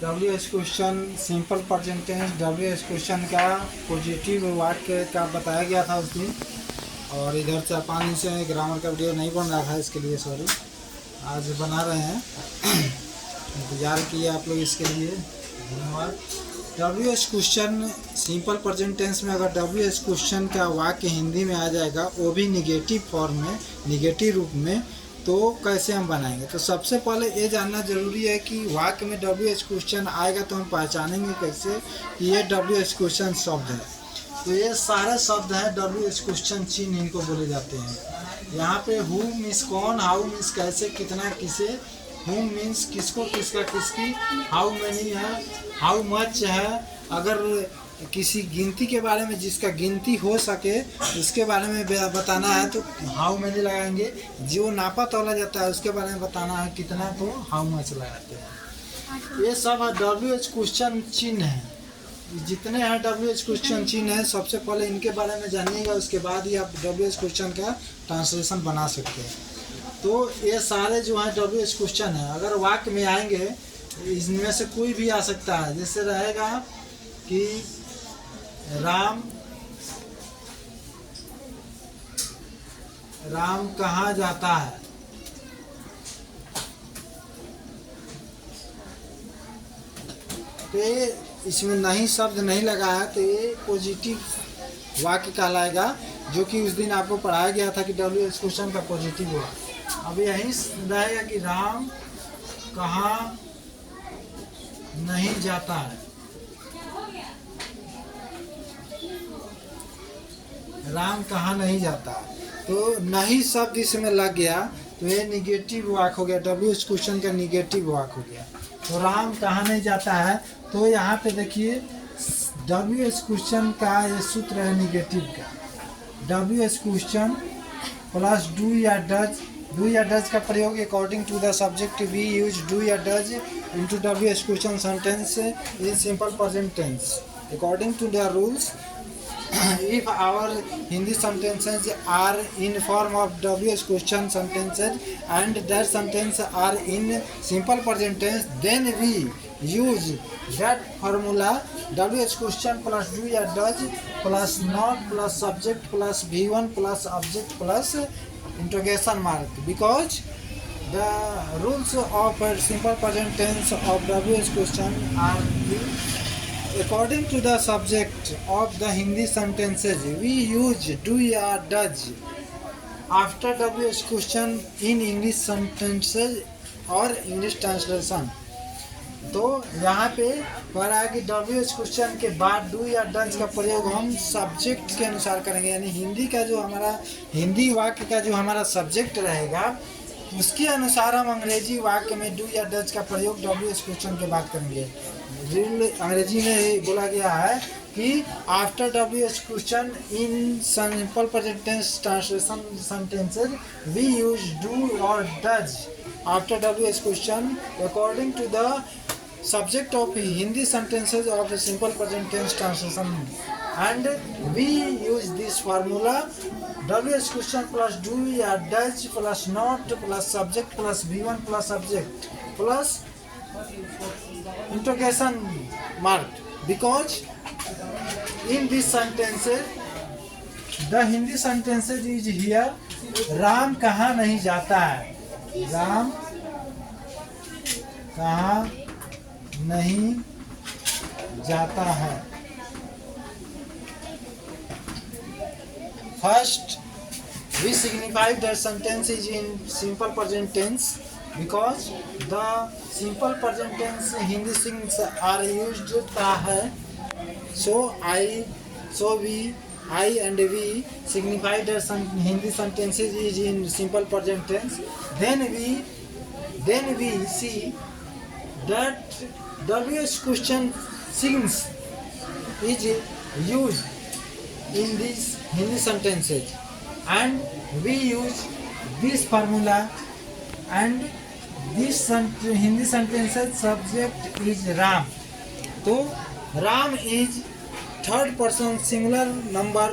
WH question simple present tense WH question का positive वाक्य का बताया गया था उस दिन। और इधर 4-5 दिन से ग्रामर का वीडियो नहीं बन रहा था, इसके लिए सॉरी। आज बना रहे हैं, इंतज़ार किए आप लोग इसके लिए, धन्यवाद। WH question simple present tense में अगर WH क्वेश्चन का वाक्य हिंदी में आ जाएगा, वो भी निगेटिव फॉर्म में, निगेटिव रूप में, तो कैसे हम बनाएंगे। तो सबसे पहले ये जानना जरूरी है कि वाक्य में WH क्वेश्चन आएगा तो हम पहचानेंगे कैसे कि ये WH क्वेश्चन शब्द है। तो ये सारे शब्द हैं WH क्वेश्चन चिन्ह, इनको बोले जाते हैं। यहाँ पे हु मीन्स कौन, हाउ मीन्स कैसे, कितना, किसे, हु मीन्स किसको, किसका, किसकी, हाउ मैनी है, हाउ मच है। अगर किसी गिनती के बारे में, जिसका गिनती हो सके उसके बारे में बताना है तो हाउ मैनी लगाएंगे। जो नापा तोला जाता है उसके बारे में बताना है कितना, तो हाउ मच लगाते हैं। ये सब है WH क्वेश्चन चिन्ह है। जितने हैं WH क्वेश्चन चिन्ह है, सबसे पहले इनके बारे में जानिएगा, उसके बाद ही आप WH क्वेश्चन का ट्रांसलेशन बना सकते हैं। तो ये सारे जो हैं WH क्वेश्चन है, अगर वाक्य में आएंगे इनमें से कोई भी आ सकता है। जैसे रहेगा कि राम कहाँ जाता है, तो ये इसमें नहीं शब्द नहीं लगा है, तो ये पॉजिटिव वाक्य कहलाएगा, जो कि उस दिन आपको पढ़ाया गया था कि WH क्वेश्चन का पॉजिटिव हुआ। अब यही रहेगा कि राम कहाँ नहीं जाता है, राम कहाँ नहीं जाता, तो नहीं शब्द इसमें लग गया, तो ये निगेटिव वाक्य हो गया, WH क्वेश्चन का निगेटिव वाक्य हो गया। तो राम कहाँ नहीं जाता है, तो यहाँ पे देखिए WH क्वेश्चन का ये सूत्र है निगेटिव का। WH क्वेश्चन प्लस डू या डज का प्रयोग according to the subject we use do या does into WH question sentence in simple present tense according to the rules. If our Hindi sentences are in form of WH question sentences and that sentences are in simple present tense, then we use that formula WH question plus do या does plus not plus subject plus V1 plus object plus interrogation mark, because the rules of simple present tense of WH question are according to the subject of the Hindi sentences we use do या does after WH question in English sentences और English translation। तो यहाँ पे कह रहा है कि WH question के बाद डू या डज का प्रयोग हम सब्जेक्ट के अनुसार करेंगे, यानी हिंदी का जो हमारा हिंदी वाक्य का जो हमारा सब्जेक्ट रहेगा उसके अनुसार हम अंग्रेजी वाक्य में डू या डज का प्रयोग WH क्वेश्चन के बाद करेंगे। अंग्रेजी में बोला गया है कि after WH question in simple present tense translation sentences we use do और does after WH question according to the subject of Hindi sentences of simple present tense translation, and we use this formula WH question plus do या does plus not plus subject plus V1 plus subject plus interrogation mark, because in these sentences the Hindi sentences is here Ram कहाँ नहीं जाता है, राम कहाँ नहीं जाता है। First, we signify that sentence is in simple present tense because the simple present tense Hindi things are used है। So I and we signify that Hindi sentences is in simple present tense. Then we see that WH question signs is used in these Hindi sentences, and we use this formula, and this Hindi sentences subject is Ram. So Ram is third person singular number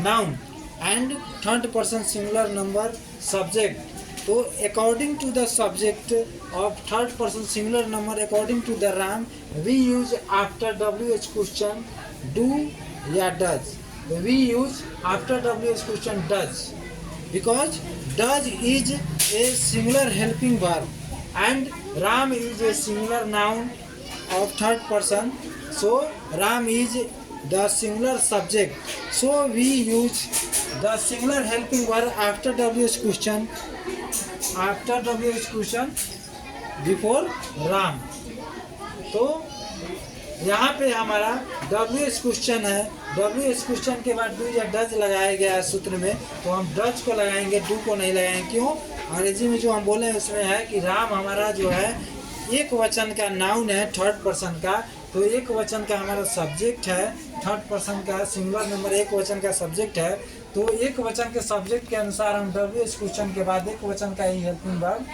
noun and third person singular number subject, तो according to the subject of third person singular number according to the Ram we use after WH question do या does. We use after WH question does because does is a singular helping verb and Ram is a singular noun of third person, so Ram is the singular subject, so we use the singular helping verb after WH question before Ram. तो यहाँ पे हमारा WH question है, WH question के बाद do या does लगाया गया है सूत्र में, तो हम डज को लगाएंगे, डू को नहीं लगाएंगे. क्यों? अंग्रेजी में जो हम बोले उसमें है कि राम हमारा जो है एक वचन का नाउन है थर्ड पर्सन का, तो एक वचन का हमारा सब्जेक्ट है, थर्ड पर्सन का सिंगुलर नंबर एक वचन का सब्जेक्ट है. तो एक वचन के सब्जेक्ट के अनुसार हम WH क्वेश्चन के बाद एक वचन का ही हेल्पिंग वर्ब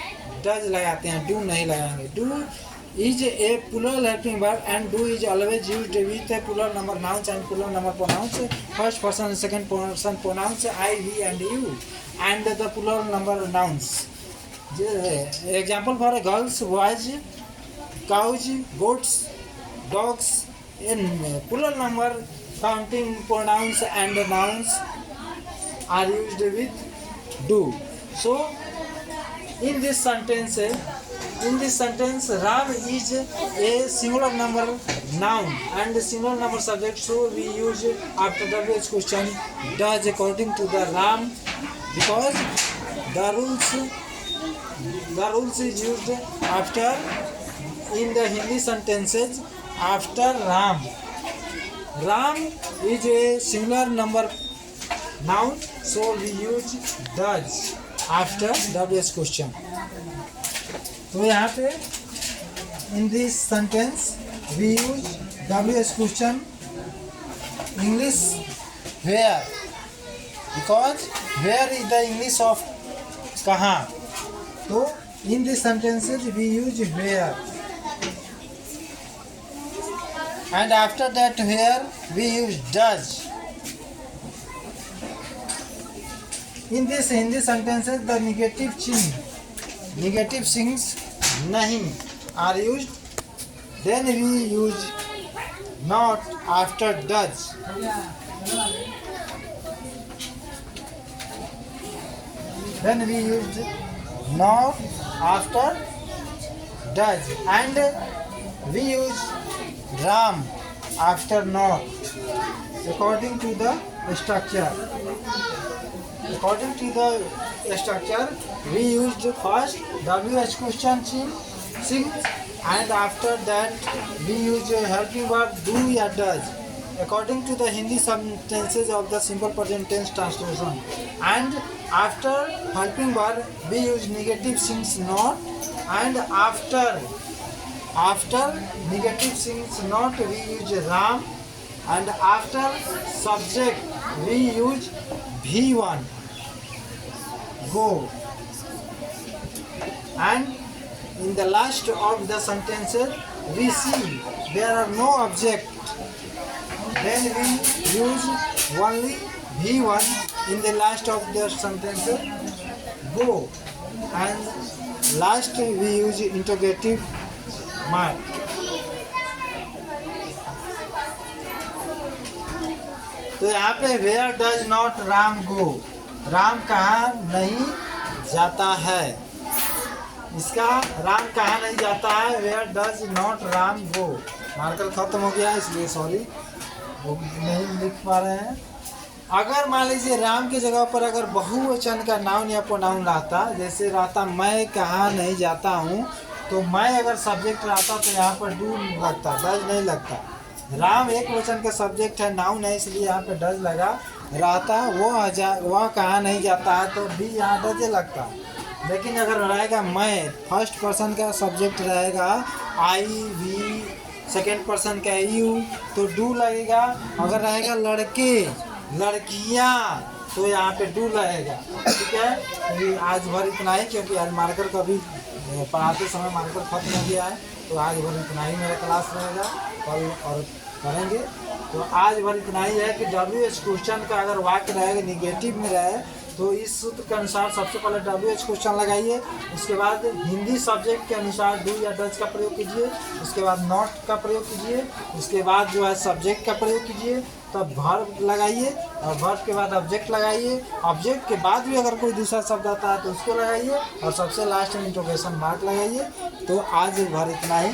डज लगाते हैं, डू नहीं लगाएंगे. Do is a plural helping verb and do is always used with a plural number nouns and plural number pronouns, first person and second person pronouns I, we and you, and the plural number nouns. Example for girls, boys, cows, goats, dogs. In plural number counting pronouns and nouns are used with do. So in this sentence Ram is a singular number noun and singular number subject, so we use after WH question does according to the Ram because the rules is used after in the Hindi sentences after Ram. Ram is a singular number noun, so we use does after WH question. तो यहाँ पे in this sentence we use WH question English where because where is the English of कहाँ. तो in this sentences we use where and after that where we use does. In this Hindi sentences the negative things nahi are used, then we use not after does. Then we use not after does and we use Ram after not according to the structure. According to the structure, we used first WH question since and after that we use helping verb do या does according to the Hindi sentences of the simple present tense translation, and after helping verb we use negative since not, and after negative since not we use Ram, and after subject we use V1 go, and in the last of the sentences we see there are no object, then we use only V1 in the last of the sentences go, and last we use interrogative mark. तो यहाँ पे where does not Ram go, Ram कहाँ नहीं जाता है. इसका राम कहाँ नहीं जाता है, where does not Ram go. Marker खत्म हो गया इसलिए सॉरी नहीं लिख पा रहे हैं. अगर मान लीजिए राम की जगह पर अगर बहुवचन का नाउन या प्रोनाउन रहता, जैसे रहता मैं कहाँ नहीं जाता हूँ, तो मैं अगर सब्जेक्ट रहता तो यहाँ पर डू लगता, डज नहीं लगता. राम एक वचन का सब्जेक्ट है, नाउन है, इसलिए यहाँ पे डज लगा रहता. वह कहाँ नहीं जाता है तो भी यहाँ डज लगता. लेकिन अगर रहेगा मैं, फर्स्ट पर्सन का सब्जेक्ट रहेगा आई वी, सेकेंड पर्सन का यू, तो डू लगेगा. अगर रहेगा लड़के लड़कियाँ तो यहाँ पे डू लगेगा. ठीक है, तो आज भर इतना ही, क्योंकि आज मार्कर का भी पढ़ाते समय मार्कर खत्म हो गया है, तो आज भर इतना ही मेरा क्लास रहेगा. कल और करेंगे. तो आज भर इतना ही है कि WH क्वेश्चन का अगर वाक्य रहेगा निगेटिव में रहे तो इस सूत्र के अनुसार सबसे पहले WH क्वेश्चन लगाइए, उसके बाद हिंदी सब्जेक्ट के अनुसार डू या डज का प्रयोग कीजिए, उसके बाद नॉट का प्रयोग कीजिए, उसके बाद जो है सब्जेक्ट का प्रयोग कीजिए, तब वर्ब लगाइए और वर्ब के बाद ऑब्जेक्ट लगाइए, ऑब्जेक्ट के बाद भी अगर कोई दूसरा शब्द आता है तो उसको लगाइए और सबसे लास्ट में इंटरोगेशन मार्क लगाइए। तो आज भर इतना ही।